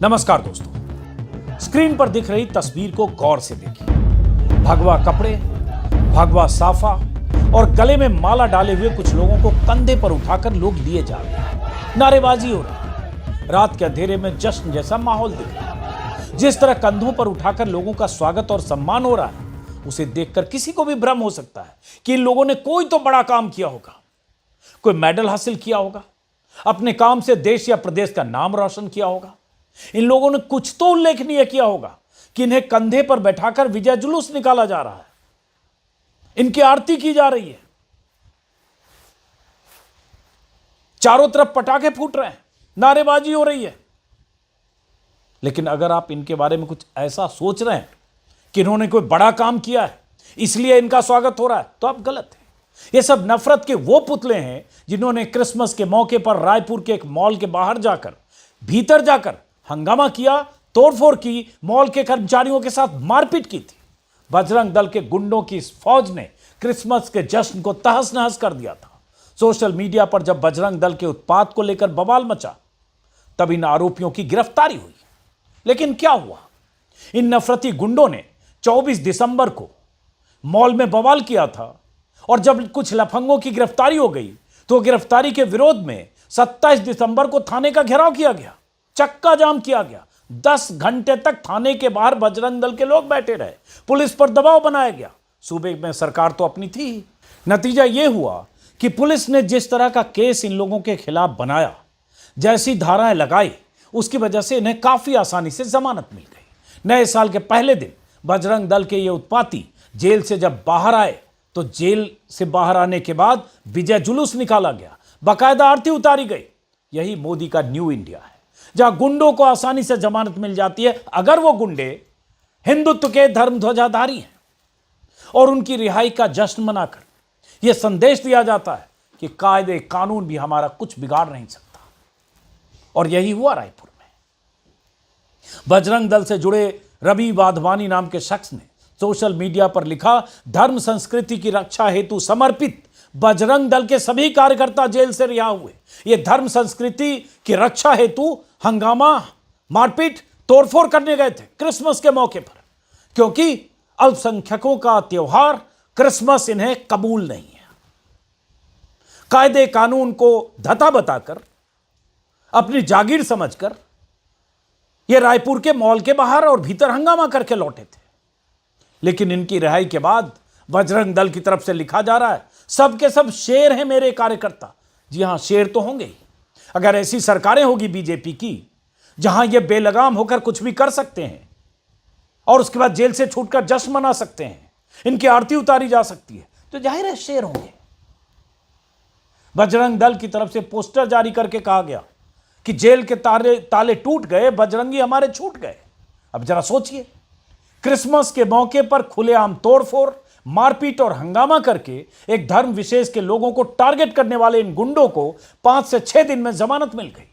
नमस्कार दोस्तों, स्क्रीन पर दिख रही तस्वीर को गौर से देखिए। भगवा कपड़े, भगवा साफा और गले में माला डाले हुए कुछ लोगों को कंधे पर उठाकर लोग लिए जा रहे हैं। नारेबाजी हो रही है। रात के अंधेरे में जश्न जैसा माहौल दिख रहा है। जिस तरह कंधों पर उठाकर लोगों का स्वागत और सम्मान हो रहा है, उसे देखकर किसी को भी भ्रम हो सकता है कि इन लोगों ने कोई तो बड़ा काम किया होगा, कोई मेडल हासिल किया होगा, अपने काम से देश या प्रदेश का नाम रोशन किया होगा। इन लोगों ने कुछ तो उल्लेखनीय किया होगा कि इन्हें कंधे पर बैठाकर विजय जुलूस निकाला जा रहा है, इनकी आरती की जा रही है, चारों तरफ पटाखे फूट रहे हैं, नारेबाजी हो रही है। लेकिन अगर आप इनके बारे में कुछ ऐसा सोच रहे हैं कि इन्होंने कोई बड़ा काम किया है इसलिए इनका स्वागत हो रहा है, तो आप गलत हैं। ये सब नफरत के वो पुतले हैं जिन्होंने क्रिसमस के मौके पर रायपुर के एक मॉल के बाहर जाकर, भीतर जाकर हंगामा किया, तोड़फोड़ की, मॉल के कर्मचारियों के साथ मारपीट की थी। बजरंग दल के गुंडों की इस फौज ने क्रिसमस के जश्न को तहस नहस कर दिया था। सोशल मीडिया पर जब बजरंग दल के उत्पात को लेकर बवाल मचा, तब इन आरोपियों की गिरफ्तारी हुई। लेकिन क्या हुआ? इन नफरती गुंडों ने 24 दिसंबर को मॉल में बवाल किया था और जब कुछ लफंगों की गिरफ्तारी हो गई तो गिरफ्तारी के विरोध में 27 दिसंबर को थाने का घेराव किया गया, चक्का जाम किया गया। 10 घंटे तक थाने के बाहर बजरंग दल के लोग बैठे रहे, पुलिस पर दबाव बनाया गया। सूबे में सरकार तो अपनी थी। नतीजा यह हुआ कि पुलिस ने जिस तरह का केस इन लोगों के खिलाफ बनाया, जैसी धाराएं लगाई, उसकी वजह से इन्हें काफी आसानी से जमानत मिल गई। नए साल के पहले दिन बजरंग दल के ये उत्पाती जेल से जब बाहर आए तो जेल से बाहर आने के बाद विजय जुलूस निकाला गया, बाकायदा आरती उतारी गई। यही मोदी का न्यू इंडिया है, जहां गुंडों को आसानी से जमानत मिल जाती है अगर वो गुंडे हिंदुत्व के धर्म ध्वजाधारी हैं, और उनकी रिहाई का जश्न मनाकर यह संदेश दिया जाता है कि कायदे कानून भी हमारा कुछ बिगाड़ नहीं सकता। और यही हुआ रायपुर में। बजरंग दल से जुड़े रवि वाधवानी नाम के शख्स ने सोशल मीडिया पर लिखा, धर्म संस्कृति की रक्षा हेतु समर्पित बजरंग दल के सभी कार्यकर्ता जेल से रिहा हुए। ये धर्म संस्कृति की रक्षा हेतु हंगामा, मारपीट, तोड़फोड़ करने गए थे क्रिसमस के मौके पर, क्योंकि अल्पसंख्यकों का त्योहार क्रिसमस इन्हें कबूल नहीं है। कायदे कानून को धता बताकर, अपनी जागीर समझकर ये रायपुर के मॉल के बाहर और भीतर हंगामा करके लौटे थे। लेकिन इनकी रिहाई के बाद बजरंग दल की तरफ से लिखा जा रहा है, सब के सब शेर हैं मेरे कार्यकर्ता। जी हां, शेर तो होंगे ही। अगर ऐसी सरकारें होगी बीजेपी की जहां ये बेलगाम होकर कुछ भी कर सकते हैं और उसके बाद जेल से छूटकर जश्न मना सकते हैं, इनकी आरती उतारी जा सकती है, तो जाहिर है शेर होंगे। बजरंग दल की तरफ से पोस्टर जारी करके कहा गया कि जेल के ताले टूट गए, बजरंगी हमारे छूट गए। अब जरा सोचिए, क्रिसमस के मौके पर खुलेआम तोड़फोड़, मारपीट और हंगामा करके एक धर्म विशेष के लोगों को टारगेट करने वाले इन गुंडों को 5 से 6 दिन में जमानत मिल गई।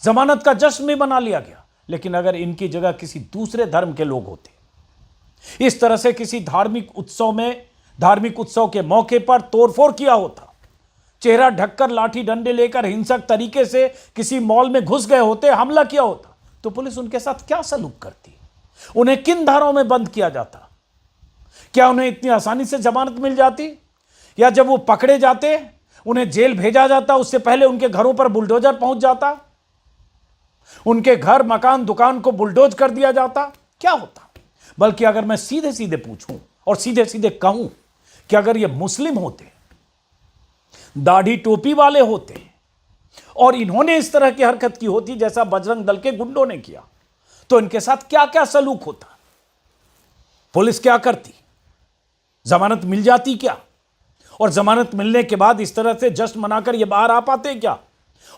जमानत का जश्न भी मना लिया गया। लेकिन अगर इनकी जगह किसी दूसरे धर्म के लोग होते, इस तरह से किसी धार्मिक उत्सव के मौके पर तोड़फोड़ किया होता, चेहरा ढककर लाठी डंडे लेकर हिंसक तरीके से किसी मॉल में घुस गए होते, हमला किया होता, तो पुलिस उनके साथ क्या सलूक करती? उन्हें किन धाराओं में बंद किया जाता? क्या उन्हें इतनी आसानी से जमानत मिल जाती? या जब वो पकड़े जाते उन्हें जेल भेजा जाता, उससे पहले उनके घरों पर बुलडोजर पहुंच जाता, उनके घर, मकान, दुकान को बुलडोज कर दिया जाता? क्या होता? बल्कि अगर मैं सीधे सीधे पूछूं और सीधे सीधे कहूं कि अगर ये मुस्लिम होते, दाढ़ी टोपी वाले होते और इन्होंने इस तरह की हरकत की होती जैसा बजरंग दल के गुंडों ने किया, तो इनके साथ क्या क्या सलूक होता? पुलिस क्या करती? जमानत मिल जाती क्या? और जमानत मिलने के बाद इस तरह से जश्न मनाकर ये बाहर आ पाते क्या?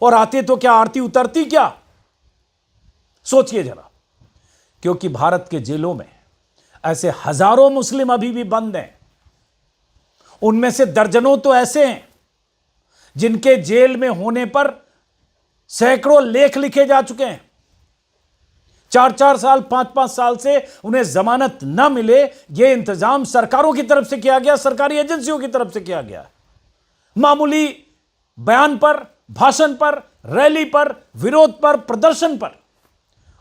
और आते तो क्या आरती उतरती क्या? सोचिए जरा। क्योंकि भारत के जेलों में ऐसे हजारों मुस्लिम अभी भी बंद हैं। उनमें से दर्जनों तो ऐसे हैं जिनके जेल में होने पर सैकड़ों लेख लिखे जा चुके हैं। 4-4 साल, 5-5 साल से उन्हें जमानत न मिले, यह इंतजाम सरकारों की तरफ से किया गया, सरकारी एजेंसियों की तरफ से किया गया। मामूली बयान पर, भाषण पर, रैली पर, विरोध पर, प्रदर्शन पर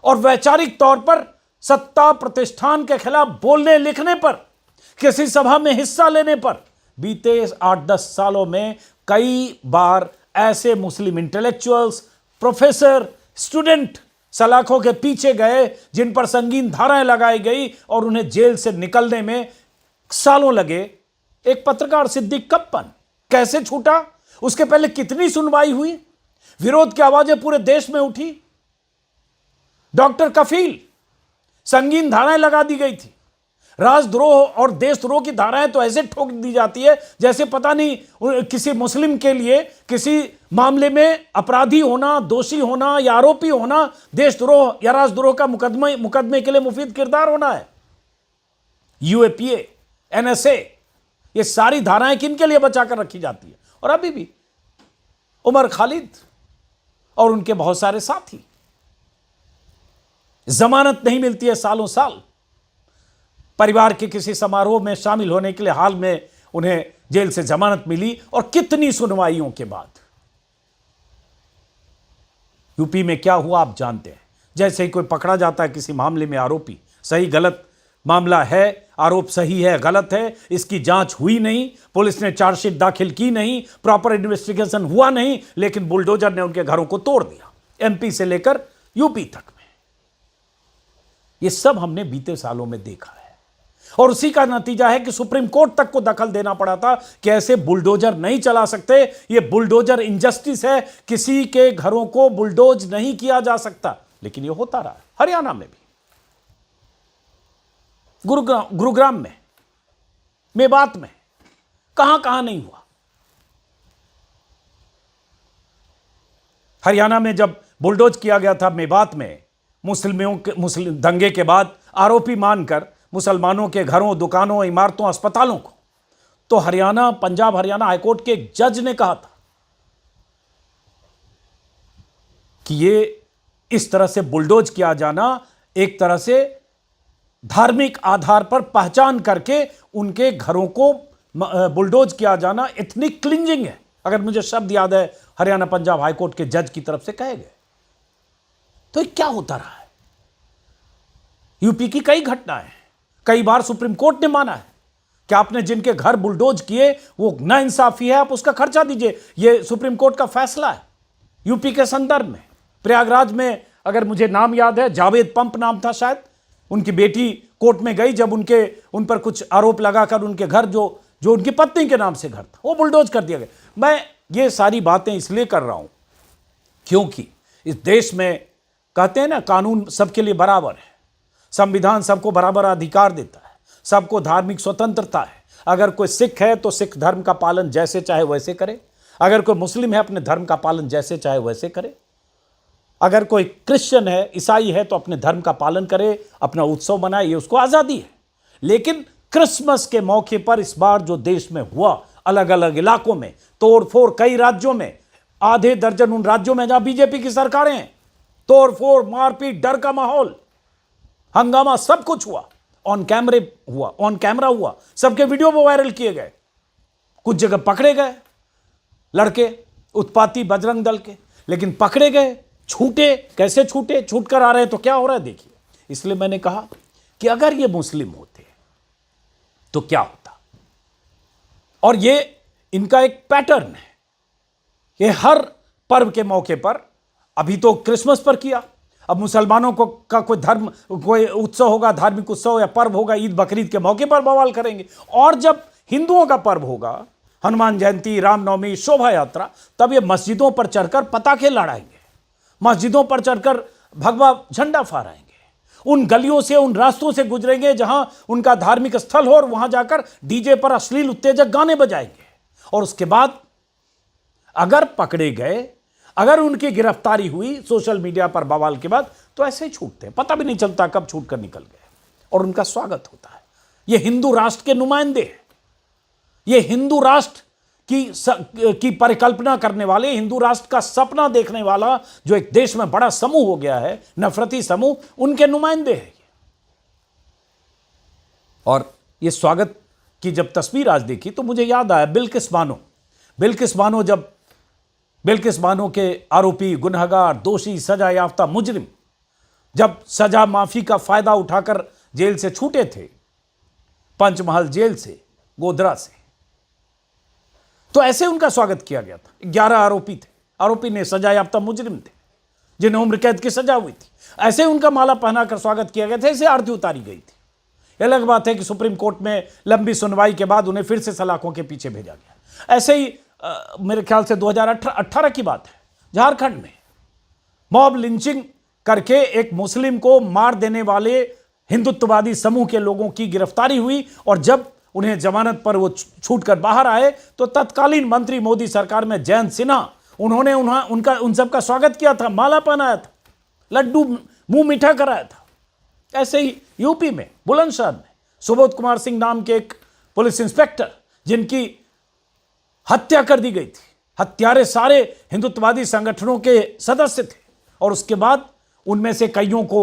और वैचारिक तौर पर सत्ता प्रतिष्ठान के खिलाफ बोलने लिखने पर, किसी सभा में हिस्सा लेने पर बीते 8-10 सालों में कई बार ऐसे मुस्लिम इंटेलेक्चुअल्स, प्रोफेसर, स्टूडेंट सलाखों के पीछे गए जिन पर संगीन धाराएं लगाई गई और उन्हें जेल से निकलने में सालों लगे। एक पत्रकार सिद्दीक कप्पन कैसे छूटा, उसके पहले कितनी सुनवाई हुई, विरोध की आवाजें पूरे देश में उठी। डॉक्टर कफील, संगीन धाराएं लगा दी गई थी। राजद्रोह और देशद्रोह की धाराएं तो ऐसे ठोक दी जाती है जैसे पता नहीं किसी मुस्लिम के लिए किसी मामले में अपराधी होना, दोषी होना या आरोपी होना देशद्रोह या राजद्रोह का मुकदमे के लिए मुफीद किरदार होना है। यूएपीए, एनएसए, ये सारी धाराएं किनके लिए बचाकर रखी जाती है। और अभी भी उमर खालिद और उनके बहुत सारे साथी, जमानत नहीं मिलती है सालों साल। परिवार के किसी समारोह में शामिल होने के लिए हाल में उन्हें जेल से जमानत मिली और कितनी सुनवाइयों के बाद। यूपी में क्या हुआ आप जानते हैं। जैसे ही कोई पकड़ा जाता है किसी मामले में आरोपी, सही गलत मामला है, आरोप सही है गलत है, इसकी जांच हुई नहीं, पुलिस ने चार्जशीट दाखिल की नहीं, प्रॉपर इन्वेस्टिगेशन हुआ नहीं, लेकिन बुलडोजर ने उनके घरों को तोड़ दिया, एमपी से लेकर यूपी तक में। ये सब हमने बीते सालों में देखा है और उसी का नतीजा है कि सुप्रीम कोर्ट तक को दखल देना पड़ा था कि ऐसे बुलडोजर नहीं चला सकते, ये बुलडोजर इंजस्टिस है, किसी के घरों को बुलडोज नहीं किया जा सकता। लेकिन ये होता रहा। हरियाणा में भी, गुरुग्राम में, मेवात में, कहां कहां नहीं हुआ। हरियाणा में जब बुलडोज किया गया था मेवात में, मुस्लिम दंगे के बाद आरोपी मानकर मुसलमानों के घरों, दुकानों, इमारतों, अस्पतालों को, तो हरियाणा, पंजाब हरियाणा हाईकोर्ट के एक जज ने कहा था कि ये इस तरह से बुलडोज किया जाना एक तरह से धार्मिक आधार पर पहचान करके उनके घरों को बुलडोज किया जाना एथनिक क्लिंजिंग है। अगर मुझे शब्द याद है, हरियाणा पंजाब हाईकोर्ट के जज की तरफ से कहे गए। तो ये क्या होता रहा है। यूपी की कई घटनाएं, कई बार सुप्रीम कोर्ट ने माना है कि आपने जिनके घर बुलडोज किए वो नाइंसाफी है, आप उसका खर्चा दीजिए। ये सुप्रीम कोर्ट का फैसला है। यूपी के संदर्भ में प्रयागराज में, अगर मुझे नाम याद है, जावेद पंप नाम था शायद, उनकी बेटी कोर्ट में गई जब उन पर कुछ आरोप लगाकर उनके घर जो उनकी पत्नी के नाम से घर था वो बुलडोज कर दिया गया। मैं ये सारी बातें इसलिए कर रहा हूं क्योंकि इस देश में कहते हैं ना, कानून सबके लिए बराबर है, संविधान सबको बराबर अधिकार देता है, सबको धार्मिक स्वतंत्रता है। अगर कोई सिख है तो सिख धर्म का पालन जैसे चाहे वैसे करे, अगर कोई मुस्लिम है अपने धर्म का पालन जैसे चाहे वैसे करे, अगर कोई क्रिश्चियन है, ईसाई है तो अपने धर्म का पालन करे, अपना उत्सव मनाए, ये उसको आज़ादी है। लेकिन क्रिसमस के मौके पर इस बार जो देश में हुआ, अलग अलग इलाकों में तोड़फोड़, कई राज्यों में, आधे दर्जन उन राज्यों में जहां बीजेपी की सरकारें हैं, तोड़फोड़, मारपीट, डर का माहौल, हंगामा, सब कुछ हुआ, ऑन कैमरा हुआ, सबके वीडियो वो वायरल किए गए। कुछ जगह पकड़े गए लड़के उत्पाती बजरंग दल के, लेकिन पकड़े गए, छूटे, कैसे छूटे, छूट कर आ रहे हैं तो क्या हो रहा है देखिए। इसलिए मैंने कहा कि अगर ये मुस्लिम होते तो क्या होता। और ये इनका एक पैटर्न है, ये हर पर्व के मौके पर, अभी तो क्रिसमस पर किया, अब मुसलमानों को का कोई उत्सव होगा, धार्मिक उत्सव या पर्व होगा, ईद बकरीद के मौके पर बवाल करेंगे। और जब हिंदुओं का पर्व होगा, हनुमान जयंती, रामनवमी, शोभा यात्रा, तब ये मस्जिदों पर चढ़कर पताखे लड़ाएंगे, मस्जिदों पर चढ़कर भगवा झंडा फहराएंगे, उन गलियों से, उन रास्तों से गुजरेंगे जहां उनका धार्मिक स्थल हो, और वहां जाकर डीजे पर अश्लील उत्तेजक गाने बजाएंगे। और उसके बाद अगर पकड़े गए, अगर उनकी गिरफ्तारी हुई सोशल मीडिया पर बवाल के बाद, तो ऐसे ही छूटते हैं, पता भी नहीं चलता कब छूट कर निकल गए, और उनका स्वागत होता है। ये हिंदू राष्ट्र के नुमाइंदे हैं, ये हिंदू राष्ट्र की परिकल्पना करने वाले, हिंदू राष्ट्र का सपना देखने वाला जो एक देश में बड़ा समूह हो गया है, नफरती समूह, उनके नुमाइंदे हैं। और ये स्वागत की जब तस्वीर आज देखी तो मुझे याद आया बिल्किस बानो, जब बिल्किस बानो के आरोपी, गुनहगार, दोषी, सजा याफ्ता मुजरिम जब सजा माफी का फायदा उठाकर जेल से छूटे थे, पंचमहल जेल से, गोधरा से, तो ऐसे उनका स्वागत किया गया था। 11 आरोपी थे, आरोपी ने सजा याफ्ता मुजरिम थे जिन्हें उम्र कैद की सजा हुई थी। ऐसे उनका माला पहनाकर स्वागत किया गया था, ऐसे आरती उतारी गई थी। अलग बात है कि सुप्रीम कोर्ट में लंबी सुनवाई के बाद उन्हें फिर से सलाखों के पीछे भेजा गया। ऐसे ही मेरे ख्याल से 2018 की बात है, झारखंड में मॉब लिंचिंग करके एक मुस्लिम को मार देने वाले हिंदुत्ववादी समूह के लोगों की गिरफ्तारी हुई, और जब उन्हें जमानत पर वो छूट कर बाहर आए तो तत्कालीन मंत्री मोदी सरकार में जयंत सिन्हा, उन्होंने उन सबका स्वागत किया था, माला पहनाया था, लड्डू मुंह मीठा कराया था। ऐसे ही यूपी में बुलंदशहर में सुबोध कुमार सिंह नाम के एक पुलिस इंस्पेक्टर जिनकी हत्या कर दी गई थी, हत्यारे सारे हिंदुत्ववादी संगठनों के सदस्य थे, और उसके बाद उनमें से कईयों को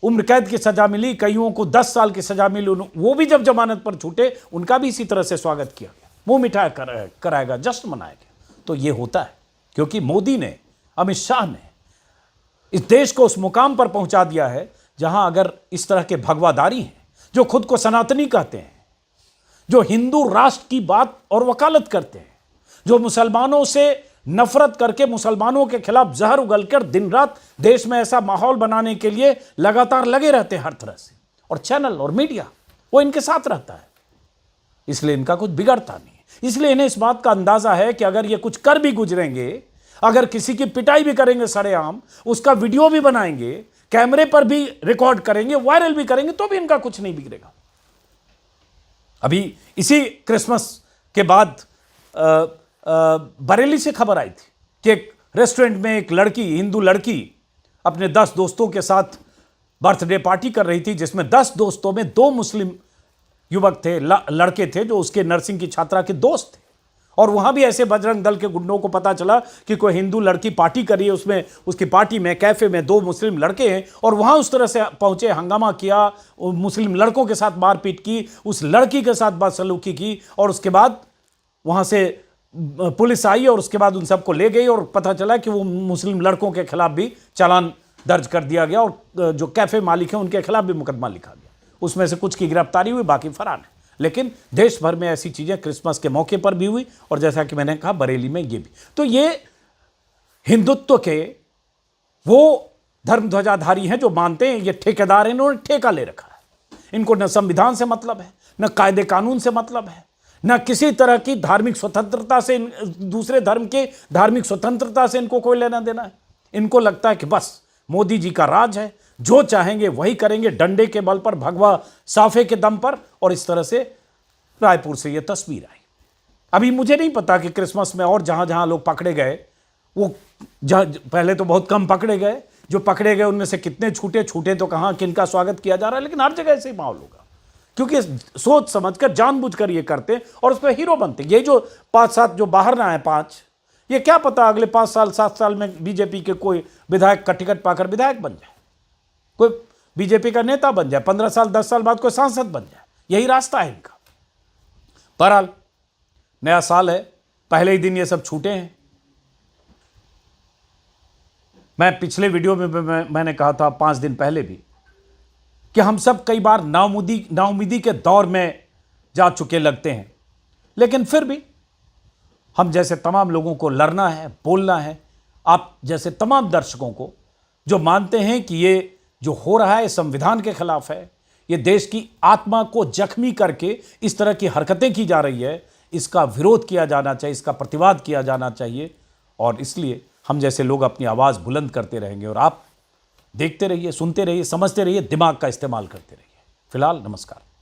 उम्र कैद की सजा मिली, कईयों को 10 साल की सजा मिली। वो भी जब जमानत पर छूटे उनका भी इसी तरह से स्वागत किया गया, मुंह मिठाई कराएगा, जश्न मनाया गया। तो ये होता है क्योंकि मोदी ने, अमित शाह ने इस देश को उस मुकाम पर पहुंचा दिया है जहां अगर इस तरह के भगवादारी हैं जो खुद को सनातनी कहते हैं, जो हिंदू राष्ट्र की बात और वकालत करते हैं, जो मुसलमानों से नफरत करके मुसलमानों के खिलाफ जहर उगलकर दिन रात देश में ऐसा माहौल बनाने के लिए लगातार लगे रहते हैं हर तरह से, और चैनल और मीडिया वो इनके साथ रहता है, इसलिए इनका कुछ बिगड़ता नहीं है। इसलिए इन्हें इस बात का अंदाजा है कि अगर ये कुछ कर भी गुजरेंगे, अगर किसी की पिटाई भी करेंगे सरेआम, उसका वीडियो भी बनाएंगे, कैमरे पर भी रिकॉर्ड करेंगे, वायरल भी करेंगे, तो भी इनका कुछ नहीं बिगड़ेगा। अभी इसी क्रिसमस के बाद बरेली से खबर आई थी कि एक रेस्टोरेंट में एक लड़की, हिंदू लड़की, अपने 10 दोस्तों के साथ बर्थडे पार्टी कर रही थी, जिसमें 10 दोस्तों में 2 मुस्लिम युवक थे, लड़के थे जो उसके नर्सिंग की छात्रा के दोस्त थे। और वहां भी ऐसे बजरंग दल के गुंडों को पता चला कि कोई हिंदू लड़की पार्टी कर रही है, उसमें उसकी पार्टी में कैफे में 2 मुस्लिम लड़के हैं, और वहां उस तरह से पहुंचे, हंगामा किया, मुस्लिम लड़कों के साथ मारपीट की, उस लड़की के साथ बदसलूकी की, और उसके बाद वहां से पुलिस आई और उसके बाद उन सबको ले गई, और पता चला कि वो मुस्लिम लड़कों के खिलाफ भी चालान दर्ज कर दिया गया, और जो कैफे मालिक हैं उनके खिलाफ भी मुकदमा लिखा गया। उसमें से कुछ की गिरफ्तारी हुई, बाकी फरार है। लेकिन देश भर में ऐसी चीजें क्रिसमस के मौके पर भी हुई, और जैसा कि मैंने कहा बरेली में ये भी। तो ये हिंदुत्व के वो धर्म ध्वजाधारी हैं जो मानते हैं ये ठेकेदार हैं, इन्होंने ठेका ले रखा है। इनको न संविधान से मतलब है, न कायदे कानून से मतलब है, न किसी तरह की धार्मिक स्वतंत्रता से, दूसरे धर्म के धार्मिक स्वतंत्रता से इनको कोई लेना देना है। इनको लगता है कि बस मोदी जी का राज है, जो चाहेंगे वही करेंगे, डंडे के बल पर, भगवा साफे के दम पर। और इस तरह से रायपुर से यह तस्वीर आई। अभी मुझे नहीं पता कि क्रिसमस में और जहां जहां लोग पकड़े गए, वो पहले तो बहुत कम पकड़े गए, जो पकड़े गए उनमें से कितने छूटे तो कहां किनका स्वागत किया जा रहा है, लेकिन हर जगह ऐसे ही माहौल होगा, क्योंकि सोच समझकर जानबूझकर ये करते हैं और उस पर हीरो बनते हैं। ये जो 5-7 जो बाहर ना है 5, ये क्या पता अगले 5 साल 7 साल में बीजेपी के कोई विधायक का टिकट पाकर विधायक बन जाए, कोई बीजेपी का नेता बन जाए, 15 साल 10 साल बाद कोई सांसद बन जाए। यही रास्ता है इनका। बहरहाल नया साल है, पहले ही दिन ये सब छूटे हैं। मैं पिछले वीडियो में मैंने कहा था 5 दिन पहले भी कि हम सब कई बार नाउमीदी के दौर में जा चुके लगते हैं, लेकिन फिर भी हम जैसे तमाम लोगों को लड़ना है, बोलना है, आप जैसे तमाम दर्शकों को जो मानते हैं कि ये जो हो रहा है संविधान के खिलाफ है, ये देश की आत्मा को जख्मी करके इस तरह की हरकतें की जा रही है, इसका विरोध किया जाना चाहिए, इसका प्रतिवाद किया जाना चाहिए। और इसलिए हम जैसे लोग अपनी आवाज़ बुलंद करते रहेंगे, और आप देखते रहिए, सुनते रहिए, समझते रहिए, दिमाग का इस्तेमाल करते रहिए। फिलहाल नमस्कार।